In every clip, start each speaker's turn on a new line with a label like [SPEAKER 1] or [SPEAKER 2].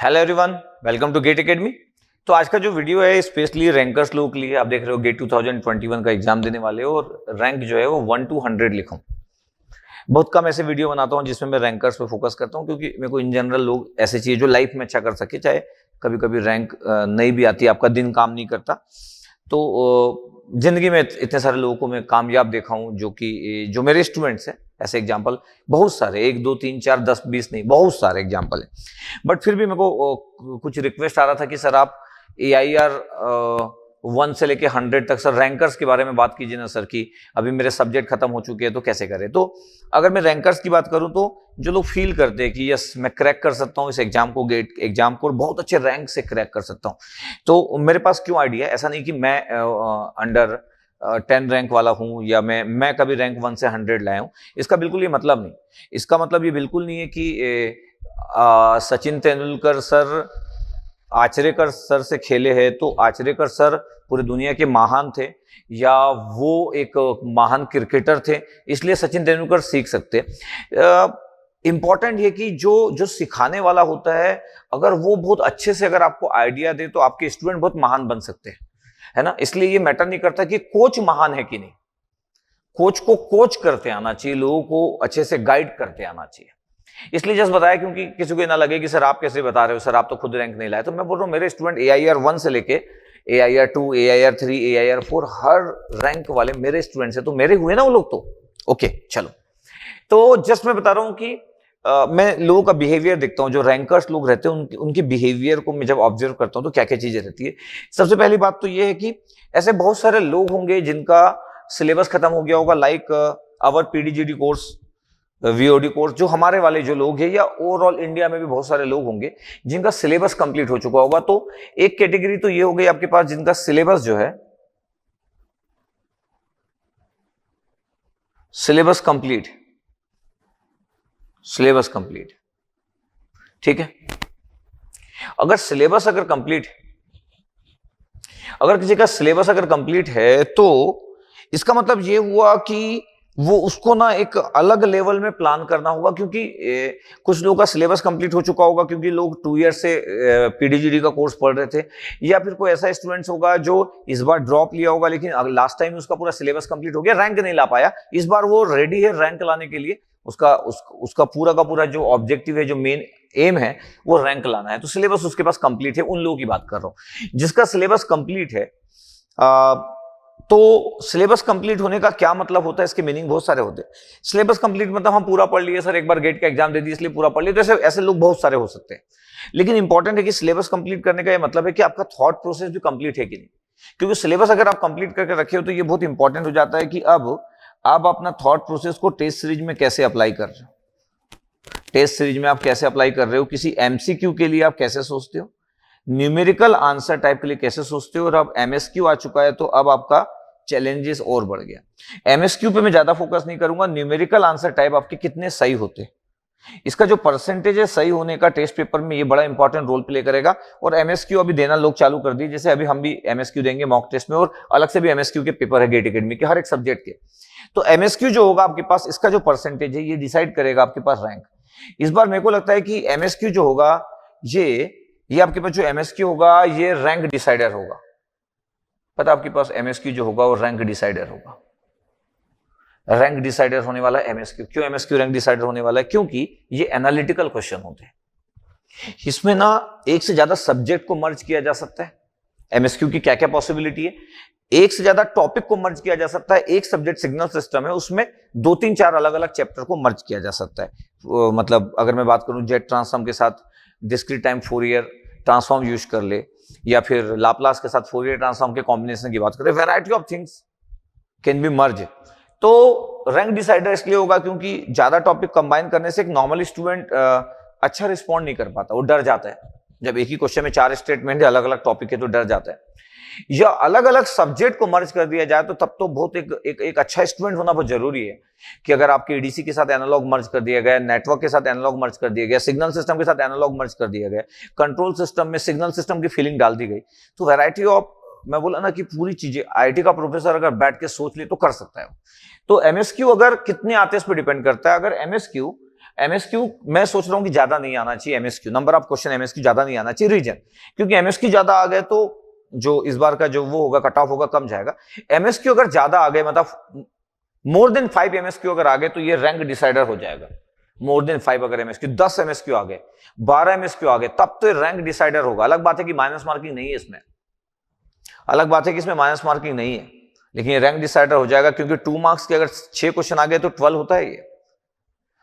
[SPEAKER 1] Hello everyone, welcome to Gate Academy. तो आज का जो वीडियो है स्पेशली रैंकर्स लोगों के लिए। आप देख रहे हो गेट 2021 का एग्जाम देने वाले हो और रैंक जो है वो 1 to 100 लिखो। बहुत कम ऐसे वीडियो बनाता हूँ जिसमें मैं रैंकर्स पे फोकस करता हूँ, क्योंकि मेरे को इन जनरल लोग ऐसे चाहिए जो लाइफ में अच्छा कर सके, चाहे कभी कभी रैंक नहीं भी आती, आपका दिन काम नहीं करता। तो जिंदगी में इतने सारे लोगों को मैं कामयाब देखा हूँ जो मेरे स्टूडेंट्स हैं। ऐसे एग्जाम्पल बहुत सारे, 1 2 3 4 10 20 नहीं, बहुत सारे एग्जाम्पल हैं। बट फिर भी मेरे को कुछ रिक्वेस्ट आ रहा था कि सर आप AIR 1 से लेके 100 तक सर रैंकर्स के बारे में बात कीजिए ना सर, कि अभी मेरे सब्जेक्ट खत्म हो चुके हैं तो कैसे करें। तो अगर मैं रैंकर्स की बात करूं तो जो लोग फील करते हैं कि यस मैं क्रैक कर सकता हूं इस एग्जाम को, गेट एग्जाम को, और बहुत अच्छे रैंक से क्रैक कर सकता हूं, तो मेरे पास क्यों आइडिया है। ऐसा नहीं कि मैं अंडर 10 रैंक वाला हूं या मैं कभी रैंक 1 से 100 लाया हूं। इसका बिल्कुल ये मतलब नहीं। इसका मतलब ये बिल्कुल नहीं है कि सचिन तेंदुलकर सर आचरेकर सर से खेले हैं तो आचरेकर सर पूरी दुनिया के महान थे, या वो एक महान क्रिकेटर थे इसलिए सचिन तेंदुलकर सीख सकते। इंपॉर्टेंट ये कि जो सिखाने वाला होता है, अगर वो बहुत अच्छे से अगर आपको आइडिया दे तो आपके स्टूडेंट बहुत महान बन सकते हैं, है ना। इसलिए ये मैटर नहीं करता कि कोच महान है कि नहीं, कोच को कोच करते आना चाहिए, लोगों को अच्छे से गाइड करते आना चाहिए। इसलिए जस्ट बताया क्योंकि किसी को ना लगे कि सर आप कैसे बता रहे हो, सर आप तो खुद रैंक नहीं लाए। तो मैं बोल रहा हूँ मेरे स्टूडेंट AIR 1 से लेके AIR 2 AIR 3 AIR 4 हर रैंक वाले मेरे स्टूडेंट्स हैं, तो मेरे हुए ना वो लोग तो ओके। चलो, तो जस्ट मैं बता रहा हूँ कि मैं लोगों का बिहेवियर देखता हूँ, जो रैंकर्स लोग रहते हैं उनके बिहेवियर को मैं जब ऑब्जर्व करता हूँ तो क्या क्या चीजें रहती है। सबसे पहली बात तो ये है कि ऐसे बहुत सारे लोग होंगे जिनका सिलेबस खत्म हो गया होगा, like our PDGD course, VOD course, जो हमारे वाले जो लोग हैं, या ओवरऑल इंडिया में भी बहुत सारे लोग होंगे जिनका सिलेबस कंप्लीट हो चुका होगा। तो एक कैटेगरी तो ये हो गई आपके पास जिनका सिलेबस जो है सिलेबस कंप्लीट, ठीक है। अगर किसी का सिलेबस अगर कंप्लीट है तो इसका मतलब ये हुआ कि वो उसको ना एक अलग लेवल में प्लान करना होगा, क्योंकि कुछ लोगों का सिलेबस कंप्लीट हो चुका होगा क्योंकि लोग 2 ईयर से PDGD का कोर्स पढ़ रहे थे, या फिर कोई ऐसा स्टूडेंट्स होगा जो इस बार ड्रॉप लिया होगा लेकिन लास्ट टाइम उसका पूरा सिलेबस कंप्लीट हो गया, रैंक नहीं ला पाया। इस बार वो रेडी है रैंक लाने के लिए, उसका पूरा का पूरा जो ऑब्जेक्टिव है, जो मेन एम है वो रैंक लाना है, तो सिलेबस उसके पास कंप्लीट है। उन लोगों की बात कर रहा हूं जिसका सिलेबस कंप्लीट है। तो सिलेबस कंप्लीट होने का क्या मतलब होता है, इसके मीनिंग बहुत सारे होते हैं। सिलेबस कंप्लीट मतलब हम पूरा पढ़ लिए सर, एक बार गेट का एग्जाम दे दिया इसलिए पूरा पढ़ लिया, तो ऐसे लोग बहुत सारे हो सकते हैं। लेकिन इंपॉर्टेंट है कि सिलेबस कंप्लीट करने का ये मतलब है कि आपका थॉट प्रोसेस भी कंप्लीट है कि नहीं, क्योंकि सिलेबस अगर आप कंप्लीट करके रखे हो तो ये बहुत इंपॉर्टेंट हो जाता है कि अब आप अपना थॉट प्रोसेस को टेस्ट सीरीज में कैसे अप्लाई कर रहे हो, टेस्ट सीरीज में आप कैसे अप्लाई कर रहे हो, किसी MCQ के लिए आप कैसे सोचते हो, न्यूमेरिकल आंसर टाइप के लिए कैसे सोचते हो, और अब MSQ आ चुका है तो अब आपका चैलेंजेस और बढ़ गया। MSQ पे मैं ज्यादा फोकस नहीं करूंगा, न्यूमेरिकल आंसर टाइप आपके कितने सही होते, इसका जो परसेंटेज है सही होने का टेस्ट पेपर में ये बड़ा इंपॉर्टेंट रोल प्ले करेगा। और MSQ अभी देना लोग चालू कर दिए, जैसे अभी हम भी MSQ देंगे मॉक टेस्ट में, और अलग से भी MSQ के पेपर है गेट एकेडमी के हर एक सब्जेक्ट के। तो MSQ जो होगा आपके पास, इसका जो परसेंटेज है ये डिसाइड करेगा आपके पास रैंक। इस बार मेरे को लगता है कि MSQ जो होगा ये आपके पास जो MSQ होगा ये रैंक डिसाइडर होगा। पता आपके पास MSQ जो होगा वो रैंक डिसाइडर होगा, रैंक डिसाइडर होने वाला है MSQ। क्यों MSQ रैंक डिसाइडर होने वाला है? क्योंकि ये एनालिटिकल क्वेश्चन होते हैं, इसमें ना एक से ज्यादा सब्जेक्ट को मर्ज किया जा सकता है। MSQ की क्या क्या पॉसिबिलिटी है, एक से ज्यादा टॉपिक को मर्ज किया जा सकता है। एक सब्जेक्ट सिग्नल सिस्टम है, उसमें 2 3 4 अलग अलग चैप्टर को मर्ज किया जा सकता है। मतलब अगर मैं बात करूं जेट ट्रांसफॉर्म के साथ discrete time Fourier transform use कर ले, या फिर लाप्लास के साथ फोरियर ट्रांसफॉर्म के कॉम्बिनेशन की बात करें, variety of things can be मर्ज। तो रैंक डिसाइडर इसलिए होगा क्योंकि ज्यादा टॉपिक कंबाइन करने से एक नॉर्मल स्टूडेंट अच्छा रिस्पॉन्ड नहीं कर पाता, वो डर जाता है। जब एक ही क्वेश्चन में 4 स्टेटमेंट है, अलग अलग टॉपिक है, तो डर जाता है। या अलग अलग सब्जेक्ट को मर्ज कर दिया जाए तो तब तो बहुत एक अच्छा स्टूडेंट होना बहुत जरूरी है, कि अगर आपके EDC के साथ एनालॉग मर्ज कर दिया गया, नेटवर्क के साथ एनालॉग मर्ज कर दिया गया, सिग्नल सिस्टम के साथ एनालॉग मर्ज कर दिया गया, कंट्रोल सिस्टम में सिग्नल सिस्टम की फीलिंग डाल दी गई, तो वैरायटी ऑफ, मैं बोला ना कि पूरी चीजें IT का प्रोफेसर अगर बैठ के सोच ले तो कर सकता है। तो MSQ अगर कितने आते हैं इस पर डिपेंड करता है। अगर MSQ एमएसक्यू मैं सोच रहा हूं कि ज्यादा नहीं आना चाहिए, MSQ number of question MSQ ज्यादा नहीं आना चाहिए। रीजन क्योंकि एमएसक्यू ज्यादा आ गए तो जो इस बार का जो वो होगा कट ऑफ होगा कम जाएगा। एमएसक्यू अगर ज्यादा आ गए मतलब मोर देन 5 एमएसक्यू अगर आ गए तो ये रैंक डिसाइडर हो जाएगा। मोर देन 5 अगर एमएसक्यू 10 एमएसक्यू आ गए 12 एमएसक्यू आ गए तब तो रैंक डिसाइडर होगा। अलग बात है कि माइनस मार्किंग नहीं है इसमें, अलग बात है कि इसमें माइनस मार्किंग नहीं है, लेकिन ये रैंक डिसाइडर हो जाएगा क्योंकि 2 मार्क्स के अगर 6 क्वेश्चन आ गए तो 12 होता है ये,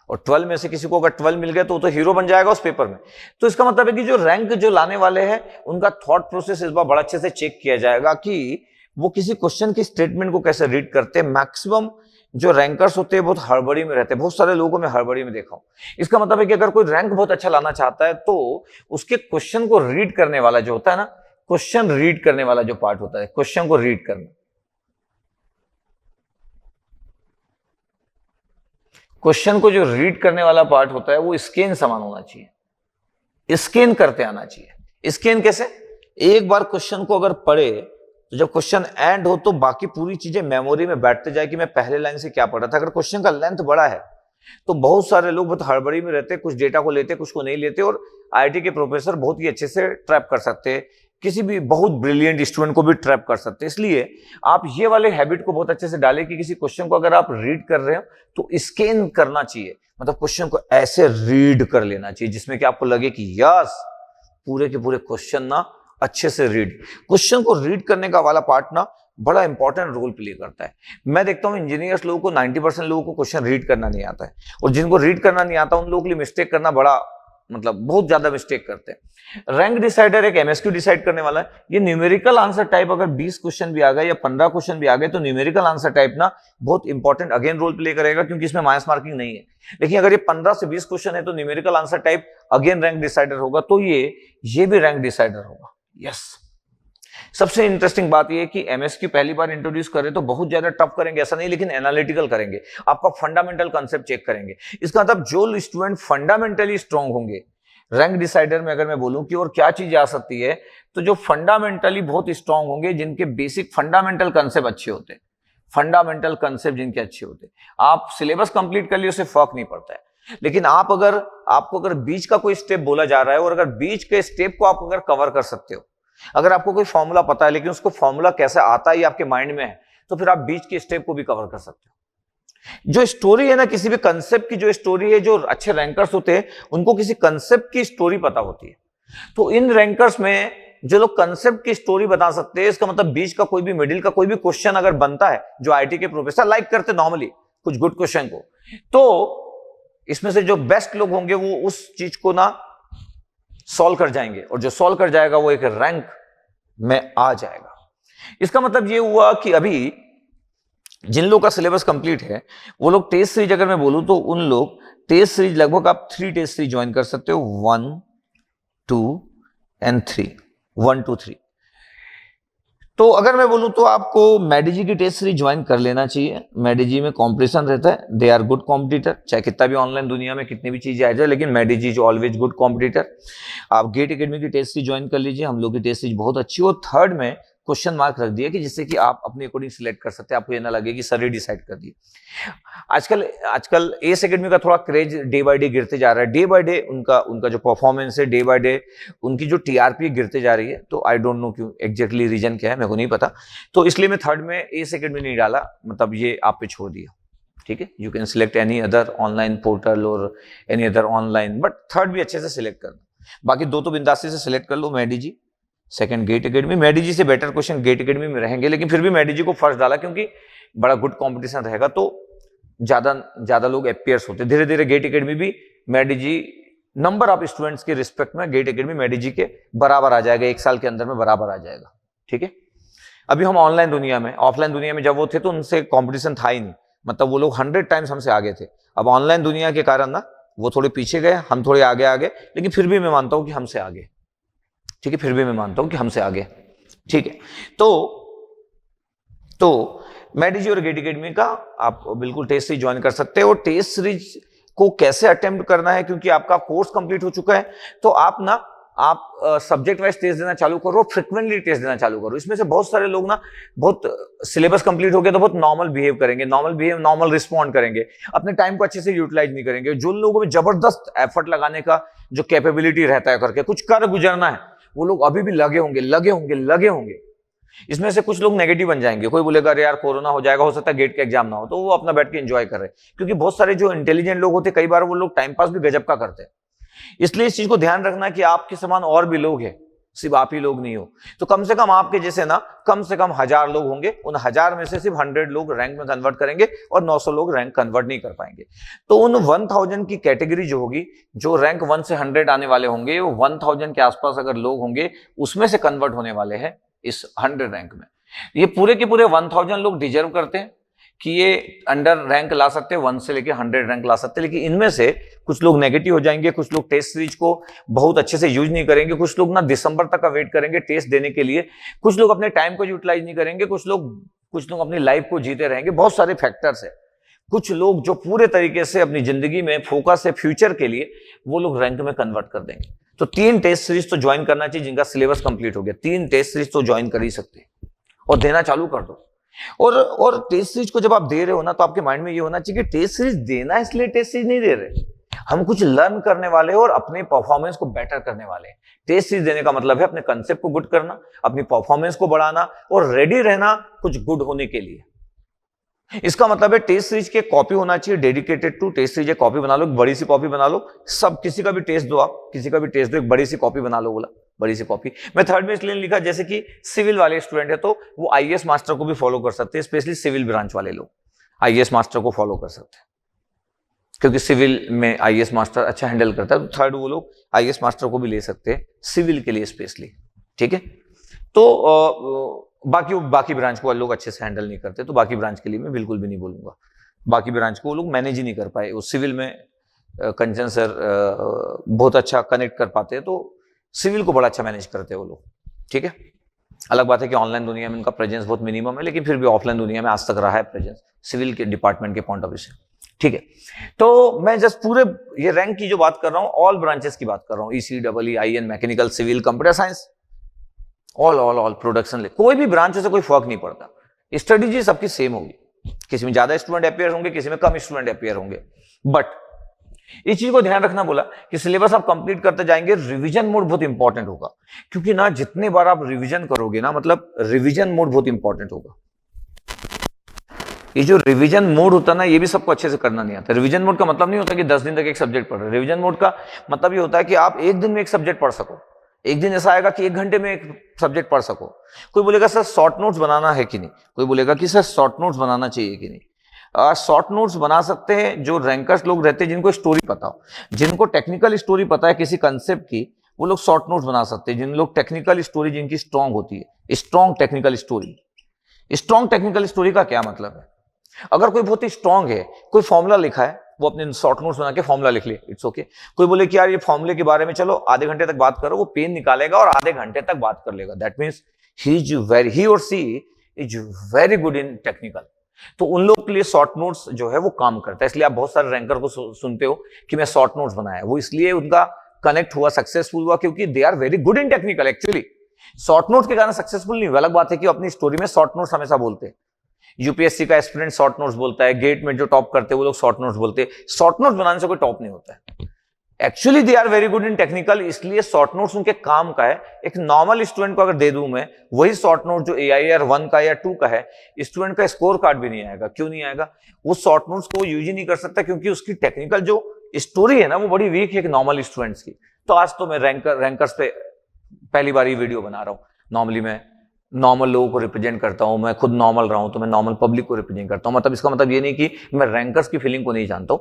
[SPEAKER 1] और 12 में से किसी को अगर 12 मिल गए तो वो तो हीरो बन जाएगा उस पेपर में। तो इसका मतलब है कि जो रैंक जो लाने वाले हैं उनका थॉट प्रोसेस इस बार बड़ा अच्छे से चेक किया जाएगा कि वो किसी क्वेश्चन की स्टेटमेंट को कैसे रीड करते हैं। मैक्सिमम जो रैंकर्स होते हैं बहुत हड़बड़ी में रहते हैं, बहुत सारे लोगों को मैं हड़बड़ी में देखा हूं। इसका मतलब है कि अगर कोई रैंक बहुत अच्छा लाना चाहता है तो उसके क्वेश्चन को रीड करने वाला जो होता है ना, क्वेश्चन रीड करने वाला जो पार्ट होता है, क्वेश्चन को रीड करना, क्वेश्चन को जो रीड करने वाला पार्ट होता है वो स्कैन समान होना चाहिए, स्कैन करते आना चाहिए। स्कैन कैसे? एक बार क्वेश्चन को अगर पढ़े तो जब क्वेश्चन एंड हो तो बाकी पूरी चीजें मेमोरी में बैठते जाए कि मैं पहले लाइन से क्या पढ़ा था। अगर क्वेश्चन का लेंथ बड़ा है तो बहुत सारे लोग बहुत हड़बड़ी में रहते, कुछ डेटा को लेते कुछ को नहीं लेते, और आईआईटी के प्रोफेसर बहुत ही अच्छे से ट्रैप कर सकते हैं, किसी भी बहुत ब्रिलियंट स्टूडेंट को भी ट्रैप कर सकते हैं। इसलिए आप ये वाले हैबिट को बहुत अच्छे से डालें कि किसी क्वेश्चन को अगर आप रीड कर रहे हो तो स्कैन करना चाहिए, मतलब क्वेश्चन को ऐसे रीड कर लेना चाहिए जिसमें कि आपको लगे कि यस पूरे के पूरे क्वेश्चन ना अच्छे से रीड। क्वेश्चन को रीड करने का वाला पार्ट ना बड़ा इंपॉर्टेंट रोल प्ले करता है। मैं देखता हूं इंजीनियर्स लोगों को 90% लोगों को क्वेश्चन रीड करना नहीं आता है, और जिनको रीड करना नहीं आता उन लोगों के लिए मिस्टेक करना बड़ा मतलब बहुत ज्यादा मिस्टेक करते हैं। रैंक डिसाइडर एक एमएसक्यू डिसाइड करने वाला है। ये न्यूमेरिकल आंसर टाइप अगर 20 क्वेश्चन भी आ गए या 15 क्वेश्चन भी आ गए तो न्यूमेरिकल आंसर टाइप ना बहुत इंपॉर्टेंट अगेन रोल प्ले करेगा क्योंकि इसमें माइनस मार्किंग नहीं है। लेकिन अगर ये 15 से 20 क्वेश्चन है तो numerical answer type again rank decider होगा, तो ये भी रैंक डिसाइडर होगा। यस सबसे इंटरेस्टिंग बात यह है कि एमएसक्यू पहली बार इंट्रोड्यूस करें तो बहुत ज्यादा टफ करेंगे ऐसा नहीं, लेकिन एनालिटिकल करेंगे, आपका फंडामेंटल कांसेप्ट चेक करेंगे। इसका मतलब जो स्टूडेंट फंडामेंटली स्ट्रांग होंगे रैंक डिसाइडर में, अगर मैं बोलूं कि और क्या चीज आ सकती है, तो जो फंडामेंटली बहुत स्ट्रांग होंगे, जिनके बेसिक फंडामेंटल कांसेप्ट अच्छे होते हैं, फंडामेंटल कांसेप्ट जिनके अच्छे होते हैं, आप सिलेबस कंप्लीट कर लिए उससे फर्क नहीं पड़ता है। लेकिन आपको अगर बीच का कोई स्टेप बोला जा रहा है और अगर बीच के स्टेप को आप अगर कवर कर सकते हो, अगर आपको कोई फॉर्मूला पता है लेकिन उसको फॉर्मूला कैसे आता है ये आपके माइंड में है, तो फिर आप बीच के स्टेप को भी कवर कर सकते हो। जो स्टोरी है ना, किसी भी कंसेप्ट की जो स्टोरी है, जो अच्छे रैंकर्स होते हैं उनको किसी कंसेप्ट की स्टोरी पता होती है। तो इन रैंकर्स में जो लोग कंसेप्ट की स्टोरी बता सकते हैं, इसका मतलब बीच का कोई भी मिडिल का कोई भी क्वेश्चन अगर बनता है जो आईटी के प्रोफेसर लाइक करते नॉर्मली कुछ गुड क्वेश्चन को, तो इसमें से जो बेस्ट लोग होंगे वो उस चीज को ना सॉल्व कर जाएंगे, और जो सॉल्व कर जाएगा वो एक रैंक में आ जाएगा। इसका मतलब ये हुआ कि अभी जिन लोग का सिलेबस कंप्लीट है वो लोग टेस्ट सीरीज, अगर मैं बोलूं तो उन लोग टेस्ट सीरीज लगभग आप 3 टेस्ट सीरीज ज्वाइन कर सकते हो, 1, 2 एंड 3, 1, 2, 3। तो अगर मैं बोलूं तो आपको मैडीजी की टेस्ट सीरीज ज्वाइन कर लेना चाहिए। मैडीजी में कॉम्पिटिशन रहता है, दे आर गुड कॉम्पिटिटर, चाहे कितना भी ऑनलाइन दुनिया में कितनी भी चीजें आ जाए, लेकिन मैडीजी इज ऑलवेज गुड कॉम्पिटिटर। आप गेट एकेडमी की टेस्ट सीरीज ज्वाइन कर लीजिए, हम लोग की टेस्ट सीरीज बहुत अच्छी हो। थर्ड में क्वेश्चन मार्क रख दिया कि जिससे कि आप अपने अकॉर्डिंग सिलेक्ट कर सकते हैं, आपको ये ना लगे कि सर ही डिसाइड कर दिए। आजकल एस एकेडमी का थोड़ा क्रेज डे बाय डे गिरते जा रहा है, डे बाय डे उनका जो परफॉर्मेंस है डे बाय डे उनकी जो टीआरपी गिरते जा रही है। तो आई डोंट नो क्यों एग्जैक्टली रीजन क्या है, मेरे को नहीं पता। तो इसलिए मैं थर्ड में एस एकेडमी नहीं डाला, मतलब ये आप पे छोड़ दिया। ठीक है, you can select any other online portal और any other online, but third भी अच्छे से सिलेक्ट करना। बाकी दो तो बिंदासी से सिलेक्ट कर लो, मैडीजी सेकंड गेट एकेडमी। मैडीजी से बेटर क्वेश्चन गेट एकेडमी में रहेंगे, लेकिन फिर भी मैडीजी को फर्स्ट डाला क्योंकि बड़ा गुड कंपटीशन रहेगा, तो ज्यादा लोग एपीयर्स होते। धीरे धीरे गेट एकेडमी भी मैडीजी नंबर ऑफ स्टूडेंट्स के रिस्पेक्ट में गेट एकेडमी मैडीजी के बराबर आ जाएगा, 1 साल के अंदर में बराबर आ जाएगा। ठीक है, अभी हम ऑनलाइन दुनिया में, ऑफलाइन दुनिया में जब वो थे तो उनसे कॉम्पिटिशन था ही नहीं, मतलब वो लोग 100 टाइम्स हमसे आगे थे। अब ऑनलाइन दुनिया के कारण ना वो थोड़े पीछे गए, हम थोड़े आगे, लेकिन फिर भी मैं मानता हूं कि हमसे आगे। ठीक है, फिर भी मैं मानता हूं कि हमसे आगे। ठीक है, तो मैडीजी और गेट एकेडमी का आप बिल्कुल टेस्ट सीरीज ज्वाइन कर सकते हैं। और टेस्ट सीरीज को कैसे अटेम्प्ट करना है, क्योंकि आपका कोर्स कंप्लीट हो चुका है, तो आप ना आप सब्जेक्ट वाइज टेस्ट देना चालू करो, फ्रिक्वेंटली टेस्ट देना चालू करो। इसमें से बहुत सारे लोग ना बहुत सिलेबस कंप्लीट हो गया तो बहुत नॉर्मल बिहेव करेंगे, नॉर्मल रिस्पॉन्ड करेंगे, अपने टाइम को अच्छे से यूटिलाइज नहीं करेंगे। जो लोगों में जबरदस्त एफर्ट लगाने का जो कैपेबिलिटी रहता है, करके कुछ कर गुजरना है, वो लोग अभी भी लगे होंगे। इसमें से कुछ लोग नेगेटिव बन जाएंगे। कोई बोलेगा अरे यार कोरोना हो जाएगा, हो सकता है गेट का एग्जाम ना हो, तो वो अपना बैठ के एंजॉय कर रहे हैं। क्योंकि बहुत सारे जो इंटेलिजेंट लोग होते हैं, कई बार वो लोग टाइम पास भी गजब का करते हैं। इसलिए इस चीज को ध्यान रखना कि आपके समान और भी लोग हैं, सिर्फ आप ही लोग नहीं हो। तो कम से कम आपके जैसे ना कम से कम 1000 लोग होंगे, उन 1000 में से सिर्फ 100 लोग रैंक में कन्वर्ट करेंगे और 900 लोग रैंक कन्वर्ट नहीं कर पाएंगे। तो उन 1000 की कैटेगरी जो होगी, जो रैंक 1 से 100 आने वाले होंगे, वो 1000 के आसपास अगर लोग होंगे, उसमें से कन्वर्ट होने वाले हैं इस 100 रैंक में। ये पूरे के पूरे 1000 लोग डिजर्व करते हैं कि ये अंडर रैंक ला सकते हैं, 1 से लेके 100 रैंक ला सकते हैं। लेकिन इनमें से कुछ लोग नेगेटिव हो जाएंगे, कुछ लोग टेस्ट सीरीज को बहुत अच्छे से यूज नहीं करेंगे, कुछ लोग ना दिसंबर तक का वेट करेंगे टेस्ट देने के लिए, कुछ लोग अपने टाइम को यूटिलाइज नहीं करेंगे, कुछ लोग अपनी लाइफ को जीते रहेंगे। बहुत सारे फैक्टर्स है। कुछ लोग जो पूरे तरीके से अपनी जिंदगी में फोकस है फ्यूचर के लिए, वो लोग रैंक में कन्वर्ट कर देंगे। तो 3 टेस्ट सीरीज तो ज्वाइन करना चाहिए जिनका सिलेबस कंप्लीट हो गया। 3 टेस्ट सीरीज तो ज्वाइन कर ही सकते हैं और देना चालू कर दो। और टेस्ट सीरीज को जब आप दे रहे हो ना, तो आपके माइंड में ये होना चाहिए कि टेस्ट सीरीज देना है इसलिए टेस्ट सीरीज नहीं दे रहे, हम कुछ लर्न करने वाले हैं और अपने परफॉर्मेंस को बेटर करने वाले हैं। टेस्ट सीरीज देने का मतलब है अपने कंसेप्ट को गुड करना, अपनी परफॉर्मेंस को बढ़ाना और रेडी रहना कुछ गुड होने के लिए। इसका मतलब है टेस्ट सीरीज के कॉपी होना चाहिए dedicated to test series. Copy बना लो, एक बड़ी सी कॉपी बना लो, सब किसी का भी टेस्ट दो, आप किसी का भी टेस्ट दो, एक बड़ी सी कॉपी बना लो। बोला बड़ी सी कॉपी। मैं थर्ड में इसलिए लिखा, जैसे कि सिविल वाले स्टूडेंट है तो वो आईएएस मास्टर को भी फॉलो कर सकते हैं, स्पेशली सिविल ब्रांच वाले लोग आईएएस मास्टर को फॉलो कर सकते हैं, क्योंकि सिविल में आईएएस मास्टर अच्छा हैंडल करता है। तो थर्ड वो लोग आईएएस मास्टर को भी ले सकते हैं सिविल के लिए स्पेशली, ठीक है। तो बाकी ब्रांच को लोग अच्छे से हैंडल नहीं करते, तो बाकी ब्रांच के लिए मैं बिल्कुल भी नहीं बोलूंगा। बाकी ब्रांच को वो लोग मैनेज ही नहीं कर पाए। वो सिविल में कंचन सर बहुत अच्छा कनेक्ट कर पाते हैं, तो सिविल को बड़ा अच्छा मैनेज करते हैं वो लोग, ठीक है। अलग बात है कि ऑनलाइन दुनिया में उनका प्रेजेंस बहुत मिनिमम है, लेकिन फिर भी ऑफलाइन दुनिया में आज तक रहा है प्रेजेंस सिविल के डिपार्टमेंट के पॉइंट ऑफ व्यू से, ठीक है। तो मैं जस्ट पूरे ये रैंक की जो बात कर रहा हूँ, ऑल ब्रांचेस की बात कर रहा हूँ, ECEE, IN, mechanical, civil, computer science, all production, कोई भी ब्रांच से कोई फर्क नहीं पड़ता। स्ट्रेटेजी सबकी सेम होगी, किसी में ज्यादा स्टूडेंट अपियर होंगे, किसी में कम स्टूडेंट अपियर होंगे। बट इस चीज को ध्यान रखना बोला कि सिलेबस आप कंप्लीट करते जाएंगे, रिवीजन मोड बहुत इंपॉर्टेंट होगा। क्योंकि ना जितने बार आप रिवीजन करोगे ना, मतलब रिवीजन मोड बहुत इंपॉर्टेंट होगा। ये जो रिवीजन मोड होता है ना, ये भी सबको अच्छे से करना नहीं आता। रिवीजन मोड का मतलब नहीं होता कि 10 दिन तक एक सब्जेक्ट पढ़ रहे। रिवीजन मोड का मतलब ये होता है कि आप एक दिन में एक सब्जेक्ट पढ़ सको। एक दिन ऐसा आएगा कि 1 घंटे में एक सब्जेक्ट पढ़ सको। कोई बोलेगा सर शॉर्ट नोट्स बनाना है कि नहीं, कोई बोलेगा कि सर शॉर्ट नोट्स बनाना चाहिए कि नहीं। शॉर्ट नोट्स बना सकते हैं जो रैंकर्स लोग रहते हैं, जिनको स्टोरी पता हो, जिनको टेक्निकल स्टोरी पता है किसी कंसेप्ट की, वो लोग शॉर्ट नोट्स बना सकते हैं। जिन लोग टेक्निकल स्टोरी जिनकी स्ट्रांग होती है, strong technical story. Strong technical story का क्या मतलब है? अगर कोई बहुत ही स्ट्रांग है, कोई फॉर्मूला लिखा है, वो अपने शॉर्ट नोट्स बना के फॉर्मूला लिख ले, इट्स ओके। कोई बोले कि यार ये फॉर्मूले के बारे में चलो आधे घंटे तक बात करो, वो पेन निकालेगा और आधे घंटे तक बात कर लेगा। दैट मीन्स ही और she is very good in technical. तो उन लोग के लिए शॉर्ट नोट्स जो है वो काम करता है। इसलिए आप बहुत सारे रैंकर को सुनते हो कि मैं शॉर्ट नोट्स बनाया, वो इसलिए उनका कनेक्ट हुआ, सक्सेसफुल हुआ, क्योंकि they are very good in technical. Actually short notes के कारण सक्सेसफुल नहीं हुआ। अलग बात है कि अपनी स्टोरी में शॉर्ट नोट्स हमेशा बोलते हैं। यूपीएससी का एस्पिरेंट शॉर्ट नोट्स बोलता है, गेट में जो टॉप करते हैं वो लोग शॉर्ट नोट्स बोलते हैं। शॉर्ट नोट्स बनाने से कोई टॉप नहीं होता है। Actually they are very good in technical, इसलिए शॉर्ट नोट्स उनके काम का है। एक नॉर्मल स्टूडेंट को अगर दे दूं मैं वही शॉर्ट नोट जो AIR 1 का या 2 का है, स्टूडेंट का स्कोर कार्ड भी नहीं आएगा। क्यों नहीं आएगा? वो शॉर्ट नोट्स को यूज ही नहीं कर सकता, क्योंकि उसकी टेक्निकल जो स्टोरी है ना, वो बड़ी वीक है एक नॉर्मल स्टूडेंट्स की। तो आज तो मैं रैंकर्स पे पहली बार ये वीडियो बना रहा हूँ। नॉर्मली मैं नॉर्मल लोगों को रिप्रेजेंट करता हूं, मैं खुद नॉर्मल रहा हूं, तो मैं नॉर्मल पब्लिक को रिप्रेजेंट करता हूं। मतलब इसका मतलब ये नहीं कि मैं रैंकर्स की फीलिंग को नहीं जानता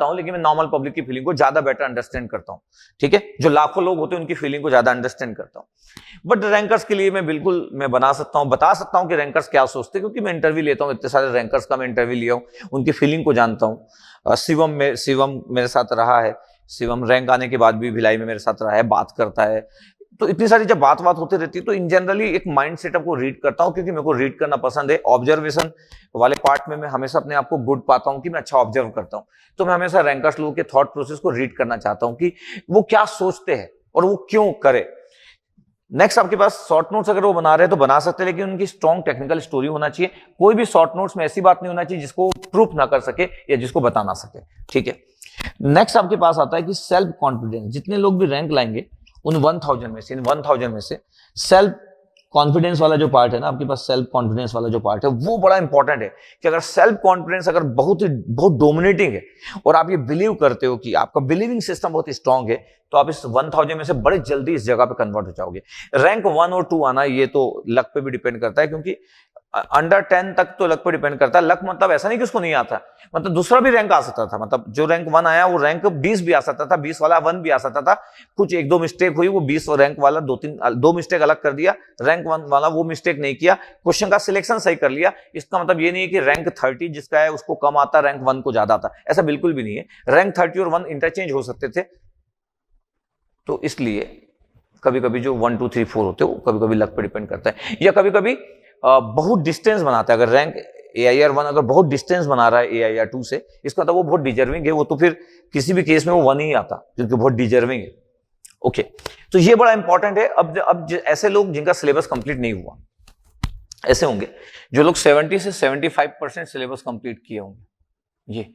[SPEAKER 1] हूं, लेकिन मैं नॉर्मल पब्लिक की फीलिंग को ज्यादा बेटर अंडरस्टैंड करता हूं, ठीक है। जो लाखों लोग होते हैं उनकी फीलिंग को ज्यादा अंडरस्टैंड करता हूं। बट रैंकर्स के लिए मैं बिल्कुल मैं बता सकता हूं कि रैंकर्स क्या सोचते हैं, क्योंकि मैं इंटरव्यू लेता हूं, इतने सारे रैंकर्स का मैं इंटरव्यू लिया हूं, उनकी फीलिंग को जानता हूं। शिवम मेरे साथ रहा है, शिवम रैंक आने के बाद भी भिलाई में मेरे साथ रहा है, बात करता है। तो इतनी सारी जब बात होती रहती है, तो इन जनरली एक माइंड सेटअप को रीड करता हूं, क्योंकि मेरे को रीड करना पसंद है। ऑब्जर्वेशन वाले पार्ट में मैं हमेशा अपने आप को गुड पाता हूं कि मैं अच्छा ऑब्जर्व करता हूं। तो मैं हमेशा रैंकर्स लोगों के थॉट प्रोसेस को रीड करना चाहता हूं कि वो क्या सोचते हैं और वो क्यों करे। नेक्स्ट आपके पास शॉर्ट नोट्स अगर वो बना रहे हैं तो बना सकते हैं, लेकिन उनकी स्ट्रॉन्ग टेक्निकल स्टोरी होना चाहिए। कोई भी शॉर्ट नोट्स में ऐसी बात नहीं होना चाहिए जिसको प्रूफ ना कर सके या जिसको बता ना सके, ठीक है। नेक्स्ट आपके पास आता है कि सेल्फ कॉन्फिडेंस। जितने लोग भी रैंक लाएंगे उन 1000 में से, इन 1000 में से सेल्फ कॉन्फिडेंस वाला जो पार्ट है ना, आपके पास सेल्फ कॉन्फिडेंस वाला जो पार्ट है वो बड़ा इंपॉर्टेंट है। कि अगर सेल्फ कॉन्फिडेंस अगर बहुत डोमिनेटिंग है और आप ये बिलीव करते हो कि आपका बिलीविंग सिस्टम बहुत स्ट्रांग है, तो आप इस 1000 में से बड़े जल्दी इस जगह पे कन्वर्ट हो जाओगे। रैंक 1 और 2 आना ये तो लक पे भी डिपेंड करता है, क्योंकि अंडर 10 तक तो लक पे डिपेंड करता है। लक मतलब ऐसा नहीं कि उसको नहीं आता, मतलब दूसरा भी रैंक आ सकता था। मतलब जो रैंक 1 आया वो रैंक 20 भी आ सकता था, 20 वाला 1 भी आ सकता था। कुछ 1-2 मिस्टेक हुई, वो 20 रैंक वाला 2 मिस्टेक अलग कर दिया, रैंक 1 वाला वो मिस्टेक नहीं किया, क्वेश्चन का सिलेक्शन सही कर लिया। इसका मतलब ये नहीं है कि रैंक 30 जिसका है उसको कम आता, रैंक 1 को ज्यादा आता, ऐसा बिल्कुल भी नहीं है। रैंक 30 और 1 इंटरचेंज हो सकते थे। तो इसलिए कभी कभी जो 1 2 3 4 होते हैं वो कभी कभी लक पे डिपेंड करता है, या कभी कभी बहुत डिस्टेंस बनाता है। अगर रैंक AIR 1 अगर बहुत डिस्टेंस बना रहा है AIR 2 से, इसका मतलब वो बहुत डिजर्विंग है, वो तो फिर किसी भी केस में वो 1 ही आता क्योंकि बहुत डिजर्विंग है। ओके, तो ये बड़ा इंपॉर्टेंट है। अब ऐसे लोग जिनका सिलेबस कंप्लीट नहीं हुआ, ऐसे होंगे जो लोग 70 से 75% सिलेबस कंप्लीट किए होंगे,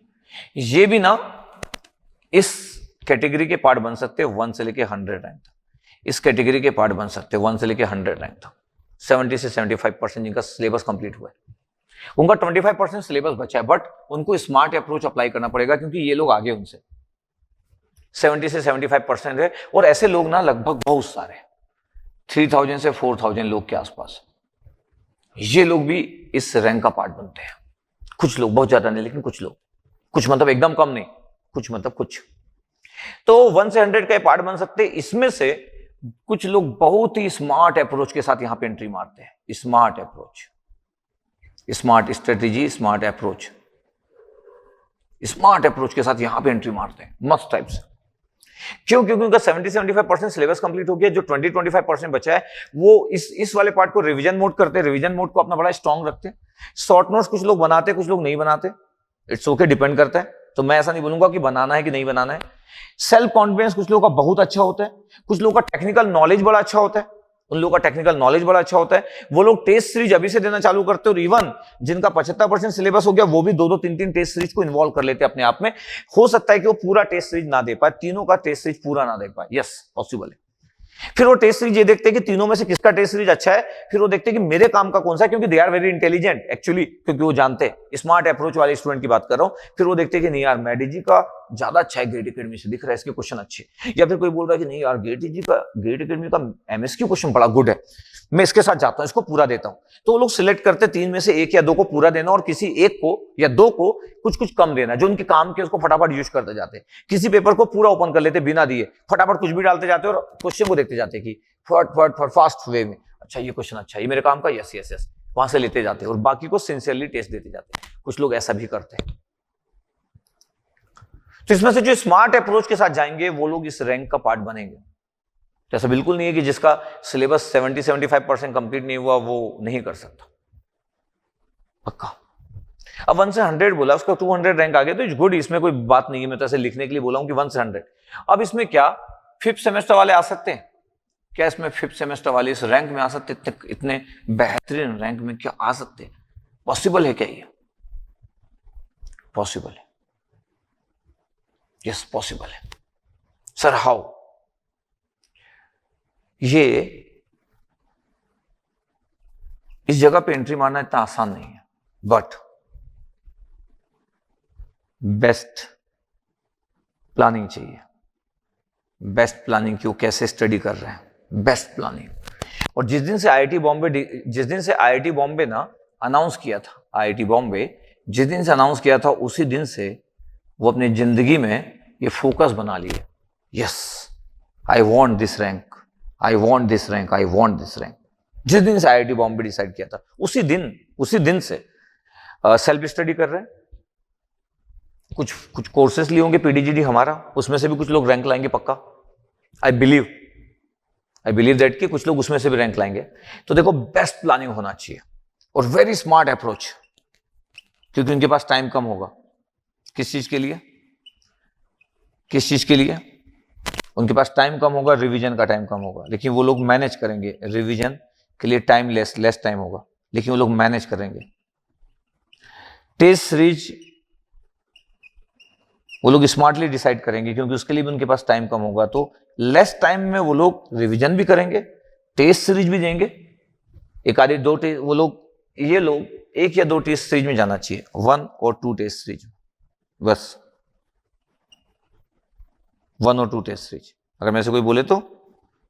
[SPEAKER 1] ये भी ना इस कैटेगरी के पार्ट बन सकते हैं 1 से लेके 100 रैंक तक। इस कैटेगरी के पार्ट बन सकते हैं 1 से लेके 100 रैंक तक। 70 से 75% जिनका सिलेबस कंप्लीट हुआ है, उनका 25% सिलेबस बचा है, बट उनको स्मार्ट अप्रोच अप्लाई करना पड़ेगा क्योंकि ये लोग आगे उनसे 70 से 75% है। और ऐसे लोग ना लगभग बहुत सारे 3000 से 4000 लोग के आसपास, ये लोग भी इस रैंक का पार्ट बनते हैं। कुछ लोग, बहुत ज्यादा नहीं लेकिन कुछ लोग, कुछ मतलब एकदम कम नहीं, कुछ मतलब कुछ। तो 1 से 100 का पार्ट बन सकते हैं। इसमें से कुछ लोग बहुत ही स्मार्ट अप्रोच के साथ यहां पे एंट्री मारते हैं। Smart approach, smart strategy, smart approach, smart approach के साथ यहां पे एंट्री मारते हैं मस्त टाइप से। क्यों? क्योंकि उनका 70-75% सिलेबस कंप्लीट हो गया। जो 20-25% बचा है वो इस वाले पार्ट को रिवीजन मोड करते हैं, रिवीजन मोड को अपना बड़ा स्ट्रांग रखते हैं। शॉर्ट नोट्स कुछ लोग बनाते हैं, कुछ लोग नहीं बनाते, इट्स ओके, डिपेंड करता है। तो मैं ऐसा नहीं बोलूंगा कि बनाना है कि नहीं बनाना है। सेल्फ कॉन्फिडेंस कुछ लोगों का बहुत अच्छा होता है, कुछ लोगों का टेक्निकल नॉलेज बड़ा अच्छा होता है। उन लोगों का टेक्निकल नॉलेज बड़ा अच्छा होता है, वो लोग टेस्ट सीरीज अभी से देना चालू करते हैं। और इवन जिनका 75% सिलेबस हो गया वो भी 2-2 3-3 टेस्ट सीरीज को इन्वॉल्व कर लेते हैं अपने आप में। हो सकता है कि वो पूरा टेस्ट सीरीज ना दे पाए, तीनों का टेस्ट सीरीज पूरा ना दे पाए, यस पॉसिबल है। फिर वो टेस्ट सीरीज ये देखते हैं कि तीनों में से किसका टेस्ट सीरीज अच्छा है, फिर वो देखते हैं कि मेरे काम का कौन सा है, क्योंकि they are very intelligent actually, क्योंकि वो जानते हैं। स्मार्ट अप्रोच वाले स्टूडेंट की बात कर रहा हूं। फिर वो देखते हैं कि नहीं यार मैडी का ज्यादा अच्छा है, गेट एकेडमी से दिख रहा है इसके क्वेश्चन अच्छे। या फिर कोई बोल रहा है कि नहीं यार गेट एकेडमी का MSQ क्वेश्चन बड़ा गुड है, मैं इसके साथ जाता हूं, इसको पूरा देता हूं। तो वो लोग सिलेक्ट करते 3 में से 1 या 2 को पूरा देना और किसी 1 को या 2 को कुछ कुछ कम देना, जो उनके काम के उसको फटाफट यूज करते जाते हैं। किसी पेपर को पूरा ओपन कर लेते बिना दिए, फटाफट कुछ भी डालते जाते और क्वेश्चन को देखते जाते कि फट फास्ट वे में, अच्छा ये क्वेश्चन अच्छा है, ये मेरे काम का, यस यस यस, वहां से लेते जाते और बाकी को सिंसियरली टेस्ट देते जाते हैं। कुछ लोग ऐसा भी करते हैं। तो इसमें से जो स्मार्ट अप्रोच के साथ जाएंगे वो लोग इस रैंक का पार्ट बनेंगे। तो ऐसा बिल्कुल नहीं है कि जिसका सिलेबस 70-75% कंप्लीट नहीं हुआ वो नहीं कर सकता, पक्का। अब 1 से 100 बोला, उसका 200 रैंक आ गया तो इट्स गुड, इसमें कोई बात नहीं है। मैं तो ऐसे लिखने के लिए बोला हूं कि 1 से 100। अब इसमें क्या 5th सेमेस्टर वाले आ सकते हैं क्या? इसमें 5th सेमेस्टर वाले इस रैंक में आ सकते, इतने बेहतरीन रैंक में क्या आ सकते? पॉसिबल है क्या? ये पॉसिबल है, यस पॉसिबल है। Sir how? ये इस जगह पे एंट्री मारना इतना आसान नहीं है, बट बेस्ट प्लानिंग चाहिए। बेस्ट प्लानिंग क्यों? कैसे स्टडी कर रहे हैं, बेस्ट प्लानिंग। और जिस दिन से IIT बॉम्बे ना अनाउंस किया था, IIT बॉम्बे जिस दिन से अनाउंस किया था उसी दिन से वो अपनी जिंदगी में ये फोकस बना लिए, yes I want this rank, I want this rank, I want this rank. जिस दिन से IIT बॉम्बे डिसाइड किया था उसी दिन से सेल्फ स्टडी कर रहे हैं। कुछ कोर्सेस लिए होंगे PDGD हमारा, उसमें से भी कुछ लोग रैंक लाएंगे पक्का। आई बिलीव दैट कि कुछ लोग उसमें से भी रैंक लाएंगे। तो देखो बेस्ट प्लानिंग होना चाहिए और वेरी स्मार्ट अप्रोच, क्योंकि उनके पास टाइम कम होगा। किस चीज के लिए? उनके पास टाइम कम होगा, रिवीजन का टाइम कम होगा, लेकिन वो लोग मैनेज करेंगे। रिवीजन के लिए टाइम लेस टाइम होगा, लेकिन वो लोग मैनेज करेंगे। टेस्ट सीरीज वो लोग स्मार्टली डिसाइड करेंगे, क्योंकि उसके लिए भी उनके पास टाइम कम होगा, तो लेस टाइम में वो लोग रिवीजन भी करेंगे, टेस्ट सीरीज भी देंगे। एक आधे दो टेस्ट वो लोग, ये लोग 1 या 2 टेस्ट सीरीज में जाना चाहिए, 1 और 2 टेस्ट सीरीज, बस 1 और 2 टेस्ट सीरीज। अगर मेरे से कोई बोले तो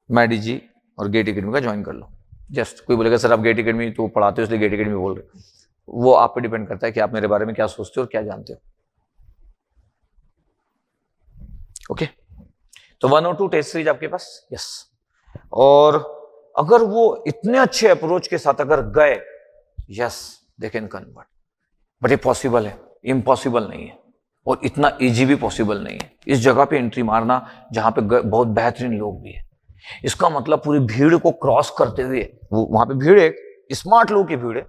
[SPEAKER 1] मैडीजी और गेट एकेडमी का ज्वाइन कर लो। जस्ट कोई बोलेगा सर आप गेट एकेडमी तो पढ़ाते हो इसलिए गेट एकेडमी बोल रहे, वो आप पे डिपेंड करता है कि आप मेरे बारे में क्या सोचते हो और क्या जानते हो। ओके, तो 1 और 2 टेस्ट सीरीज आपके पास, यस। और अगर वो इतने अच्छे अप्रोच के साथ अगर गए, yes they can convert, but ये पॉसिबल है, इम्पॉसिबल नहीं है, और इतना इजी भी पॉसिबल नहीं है इस जगह पे एंट्री मारना जहां पे बहुत बेहतरीन लोग भी है। इसका मतलब पूरी भीड़ को क्रॉस करते हुए, वो वहां पे भीड़ एक स्मार्ट लोग की भीड़ है,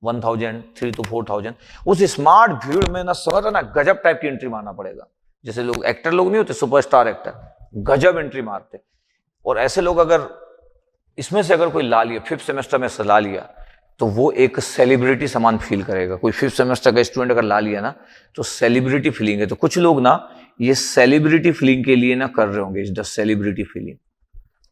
[SPEAKER 1] 1000 3 to 4000, उस स्मार्ट भीड़ में ना समझ ना गजब टाइप की एंट्री मारना पड़ेगा। जैसे लोग एक्टर लोग नहीं होते, सुपरस्टार एक्टर, गजब एंट्री मारते। और ऐसे लोग अगर इसमें से अगर कोई ला लिया, 5th सेमेस्टर में से ला लिया, तो वो एक सेलिब्रिटी समान फील करेगा। कोई 5th सेमेस्टर का स्टूडेंट अगर ला लिया ना, तो सेलिब्रिटी फीलिंग है। तो कुछ लोग ना ये सेलिब्रिटी फीलिंग के लिए ना कर रहे होंगे, इज द सेलिब्रिटी फीलिंग।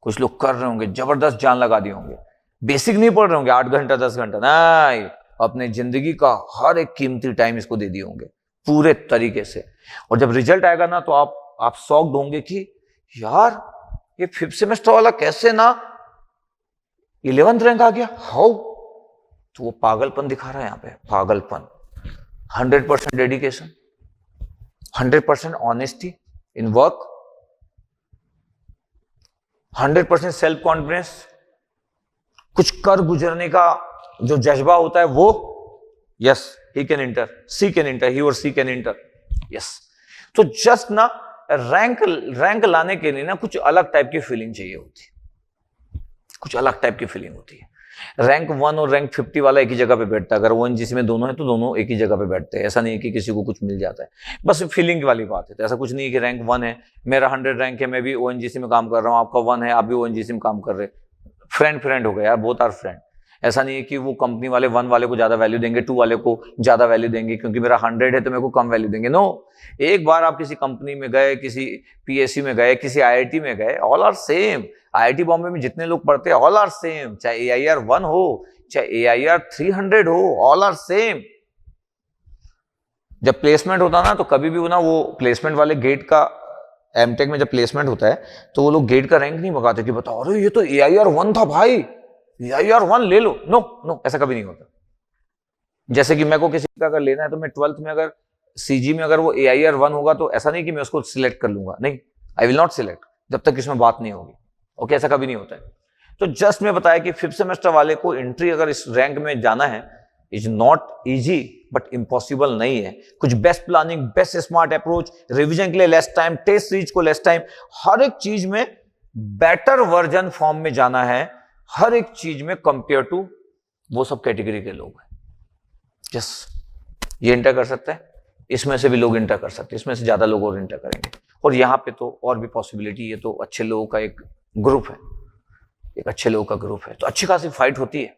[SPEAKER 1] कुछ लोग कर रहे होंगे, जबरदस्त जान लगा दिए होंगे, बेसिक नहीं पढ़ रहे होंगे 8 घंटा 10 घंटा, नहीं, अपने जिंदगी का हर एक कीमती टाइम इसको दे दिए होंगे पूरे तरीके से। और जब रिजल्ट आएगा ना, तो आप शॉक्ड होंगे कि यार ये 5th सेमेस्टर वाला कैसे ना 11th रैंक आ गया, हाउ। तो वो पागलपन दिखा रहा है यहाँ पे, पागलपन। 100% dedication, 100% honesty in work, 100% self confidence, कुछ कर गुजरने का जो जज्बा होता है वो, yes he can enter, she can enter, he और सी कैन इंटर, यस। तो जस्ट ना रैंक लाने के लिए ना कुछ अलग टाइप की फीलिंग चाहिए होती है, कुछ अलग टाइप की फीलिंग होती है। रैंक 1 और रैंक 50 वाला एक ही जगह पे बैठता है। अगर ONGC में दोनों है तो दोनों एक ही जगह पे बैठते हैं। ऐसा नहीं है कि किसी को कुछ मिल जाता है, बस फीलिंग वाली बात है। तो ऐसा कुछ नहीं है कि रैंक 1 है, मेरा 100 रैंक है, मैं भी ONGC में काम कर रहा हूँ, आपका 1 है, आप भी ONGC में काम कर रहे, फ्रेंड हो गया यार, बोथ आर फ्रेंड। ऐसा नहीं है कि वो कंपनी वाले 1 वाले को ज्यादा वैल्यू देंगे, 2 वाले को ज्यादा वैल्यू देंगे, क्योंकि मेरा 100 है तो मेरे को कम वैल्यू देंगे। नो, एक बार आप किसी कंपनी में गए, किसी PSU में गए, किसी IIT में गए, all are same. IIT Bombay में जितने लोग पढ़ते हैं ऑल आर सेम, चाहे AIR 1 हो, चाहे AIR 300 हो, ऑल आर सेम। जब प्लेसमेंट होता ना, तो कभी भी ना वो प्लेसमेंट वाले गेट का, एमटेक में जब प्लेसमेंट होता है तो वो लोग गेट का रैंक नहीं बताते कि बताओ अरे ये तो AIR 1 था भाई, AIR 1 ले लो। नो नो, ऐसा कभी नहीं होता। जैसे कि मेरे को किसी का अगर लेना है तो मैं 12th में अगर CG में अगर वो AIR 1 होगा तो ऐसा नहीं कि मैं उसको सिलेक्ट कर लूंगा, नहीं, आई विल नॉट सिलेक्ट जब तक इसमें बात नहीं होगी। ओके, ऐसा कभी नहीं होता है। तो जस्ट मैं बताया कि 5th सेमेस्टर वाले को एंट्री अगर इस रैंक में जाना है, is not easy but impossible नहीं है। कुछ best planning, best smart approach, revision के लिए लेस टाइम, टेस्ट सीरीज को लेस टाइम, हर एक चीज में बेटर वर्जन फॉर्म में जाना है, हर एक चीज में कंपेयर टू वो सब कैटेगरी के लोग हैं। यस, ये इंटर कर सकते हैं, इसमें से भी लोग इंटर कर सकते हैं, इसमें से ज्यादा लोग और इंटर करेंगे। और यहाँ पे तो और भी पॉसिबिलिटी, ये तो अच्छे लोगों का एक ग्रुप है, एक अच्छे लोगों का ग्रुप है, तो अच्छी खासी फाइट होती है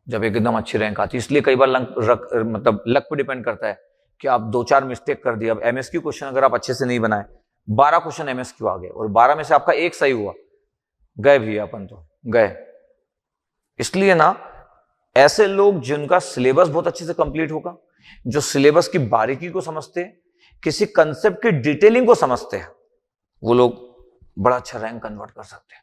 [SPEAKER 1] जब एकदम अच्छी रैंक आती है। इसलिए कई बार मतलब लक पे डिपेंड करता है कि आप 2-4 मिस्टेक कर दिया। अब MSQ क्वेश्चन अगर आप अच्छे से नहीं बनाए, 12 क्वेश्चन MSQ आ गए और 12 में से आपका एक सही हुआ, गए भी अपन तो गए। इसलिए ना ऐसे लोग जिनका सिलेबस बहुत अच्छे से कंप्लीट होगा, जो सिलेबस की बारीकी को समझते हैं, किसी कंसेप्ट की डिटेलिंग को समझते हैं, वो लोग बड़ा अच्छा रैंक कन्वर्ट कर सकते हैं,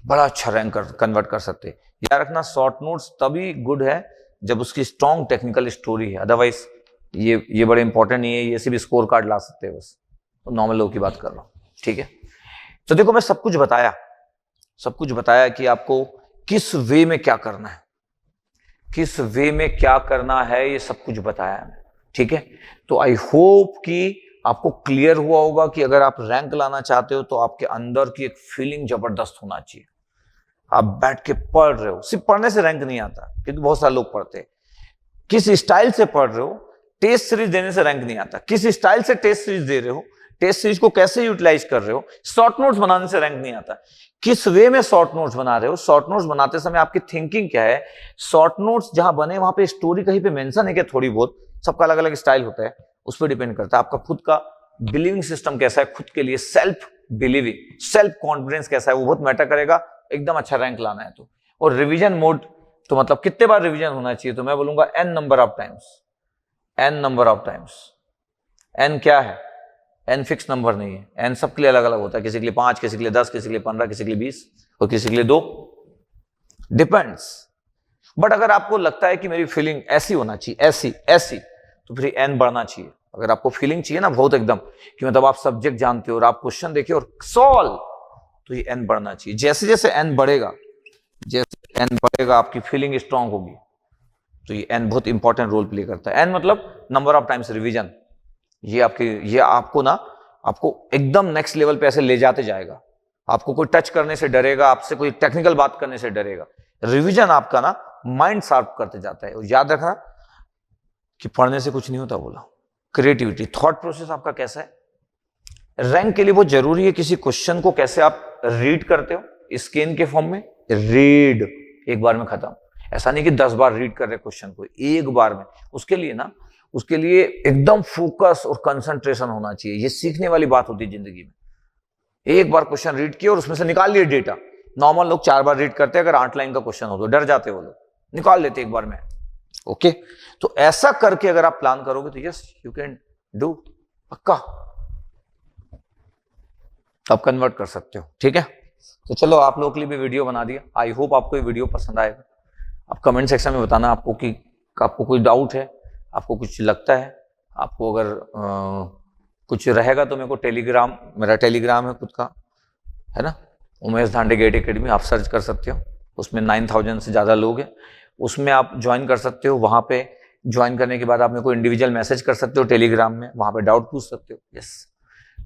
[SPEAKER 1] बड़ा अच्छा रैंक कन्वर्ट कर सकते हैं। याद रखना, शॉर्ट नोट्स तभी गुड है जब उसकी स्ट्रॉन्ग टेक्निकल स्टोरी है, अदरवाइज ये बड़े इंपॉर्टेंट नहीं है, ये सिर्फ स्कोर कार्ड ला सकते हैं बस। तो नॉर्मल लोगों की बात कर रहा हूं, ठीक है। तो देखो, मैं सब कुछ बताया कि आपको किस वे में क्या करना है, किस वे में क्या करना है, ये सब कुछ बताया है, ठीक है। तो आई होप कि आपको क्लियर हुआ होगा कि अगर आप रैंक लाना चाहते हो तो आपके अंदर की एक फीलिंग जबरदस्त होना चाहिए। आप बैठ के पढ़ रहे हो, सिर्फ पढ़ने से रैंक नहीं आता, क्योंकि बहुत सारे लोग पढ़ते हैं। किस स्टाइल से पढ़ रहे हो, टेस्ट सीरीज देने से रैंक नहीं आता। किस स्टाइल से टेस्ट सीरीज दे रहे हो, टेस्ट सीरीज को कैसे यूटिलाइज कर रहे हो। शॉर्ट नोट्स बनाने से रैंक नहीं आता, किस वे में शॉर्ट नोट्स बना रहे हो, शॉर्ट नोट्स बनाते समय आपकी थिंकिंग क्या है। शॉर्ट नोट्स जहां बने वहां पे स्टोरी कहीं पे मेंशन है क्या, थोड़ी बहुत, सबका अलग अलग स्टाइल होता है, उस पर डिपेंड करता है। आपका खुद का बिलीविंग सिस्टम कैसा है, खुद के लिए सेल्फ बिलीविंग, सेल्फ कॉन्फिडेंस कैसा है, वो बहुत मैटर करेगा एकदम अच्छा रैंक लाना है तो। और रिवीजन मोड तो मतलब कितने बार रिवीजन होना चाहिए, तो मैं बोलूंगा n number of times, n number of times. n क्या है, n फिक्स नंबर नहीं है, n सबके लिए अलग अलग होता है, किसी के लिए 5, किसी के लिए 10, किसी के लिए 15, किसी के लिए 20 और किसी के लिए 2, डिपेंड्स। बट अगर आपको लगता है कि मेरी फीलिंग ऐसी होना चाहिए, ऐसी ऐसी, तो फिर n बढ़ना चाहिए। अगर आपको फीलिंग चाहिए ना बहुत एकदम कि मतलब आप सब्जेक्ट जानते हो और आप क्वेश्चन देखिए और सॉल्व, तो ये n बढ़ना चाहिए। जैसे जैसे n बढ़ेगा, जैसे n बढ़ेगा आपकी फीलिंग स्ट्रांग होगी, तो ये n बहुत इंपॉर्टेंट रोल प्ले करता है। n मतलब नंबर ऑफ टाइम्स रिवीजन। ये आपको ना, आपको एकदम नेक्स्ट लेवल पे ऐसे ले जाते जाएगा। आपको कोई टच करने से डरेगा, आपसे कोई टेक्निकल बात करने से डरेगा, रिवीजन आपका ना माइंड शार्प करते जाता है। और याद रखना कि पढ़ने से कुछ नहीं होता, बोला क्रिएटिविटी, थॉट प्रोसेस आपका कैसा है। रैंक के लिए बहुत जरूरी है किसी क्वेश्चन को कैसे आप रीड करते हो, स्कैन के फॉर्म में रीड, एक बार में खत्म। ऐसा नहीं कि 10 बार रीड कर रहे क्वेश्चन को, एक बार में। उसके लिए ना, उसके लिए एकदम फोकस और कंसंट्रेशन होना चाहिए। ये सीखने वाली बात होती है जिंदगी में। एक बार क्वेश्चन रीड किया और उसमें से निकाल लिए डेटा। नॉर्मल लोग 4 बार रीड करते हैं, अगर 8 लाइन का क्वेश्चन हो तो डर जाते वो लोग, निकाल लेते एक बार में। ओके, तो ऐसा करके अगर आप प्लान करोगे तो यस यू कैन डू, पक्का आप कन्वर्ट कर सकते हो। ठीक है, तो चलो आप लोगों के लिए भी वीडियो बना दिया। आई होप आपको ये वीडियो पसंद आएगा। आप कमेंट सेक्शन में बताना आपको कोई डाउट है, आपको कुछ लगता है, आपको अगर कुछ रहेगा तो मेरे को मेरा टेलीग्राम है खुद का, है ना, उमेश धांडे गेट एकेडमी, आप सर्च कर सकते हो। उसमें 9000 से ज़्यादा लोग हैं, उसमें आप ज्वाइन कर सकते हो। वहाँ पे ज्वाइन करने के बाद आप मेरे को इंडिविजुअल मैसेज कर सकते हो टेलीग्राम में, वहाँ पे डाउट पूछ सकते हो। यस,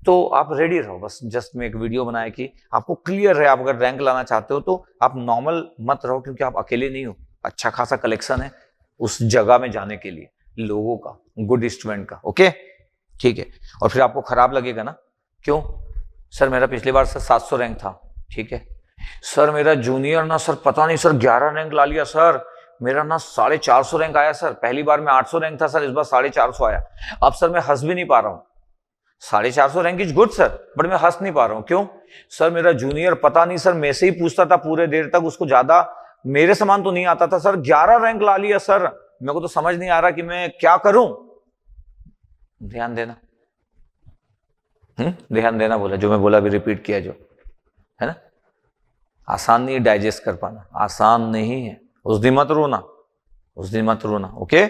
[SPEAKER 1] तो आप रेडी रहो। बस जस्ट में एक वीडियो बनाया कि आपको क्लियर है, आप अगर रैंक लाना चाहते हो तो आप नॉर्मल मत रहो, क्योंकि आप अकेले नहीं हो। अच्छा खासा कलेक्शन है उस जगह में जाने के लिए, लोगों का, गुड स्टूडेंट का। ओके, ठीक है। और फिर आपको खराब लगेगा ना, क्यों सर मेरा पिछली बार सर 700 रैंक था, ठीक है सर, मेरा जूनियर ना सर पता नहीं सर 11 रैंक ला लिया सर, मेरा ना 450 रैंक आया सर, पहली बार में 800 रैंक था सर, इस बार 450 आया। अब सर मैं हंस भी नहीं पा रहा हूं। 450 rank is good sir, but मैं हंस नहीं पा रहा हूं। क्यों सर, मेरा जूनियर पता नहीं सर मेरे से ही पूछता था पूरे देर तक, उसको ज्यादा मेरे समान तो नहीं आता था सर, 11 रैंक ला लिया सर, मेरे को तो समझ नहीं आ रहा कि मैं क्या करूं। ध्यान देना, ध्यान देना बोला, जो मैं बोला अभी रिपीट किया, जो है ना, आसान नहीं डाइजेस्ट कर पाना, आसान नहीं है। उस दिन मत रोना, उस दिन मत रोना। ओके,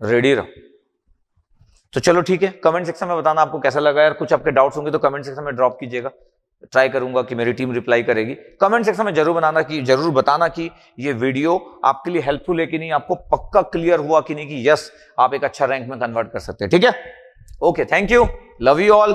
[SPEAKER 1] रेडी रहो। तो चलो ठीक है, कमेंट सेक्शन में बताना आपको कैसा लगा यार। कुछ आपके डाउट्स होंगे तो कमेंट सेक्शन में ड्रॉप कीजिएगा, ट्राई करूंगा कि मेरी टीम रिप्लाई करेगी। कमेंट सेक्शन में जरूर बताना कि ये वीडियो आपके लिए हेल्पफुल है कि नहीं, आपको पक्का क्लियर हुआ कि नहीं कि यस आप एक अच्छा रैंक में कन्वर्ट कर सकते हैं। ठीक है, okay, thank you, love you all.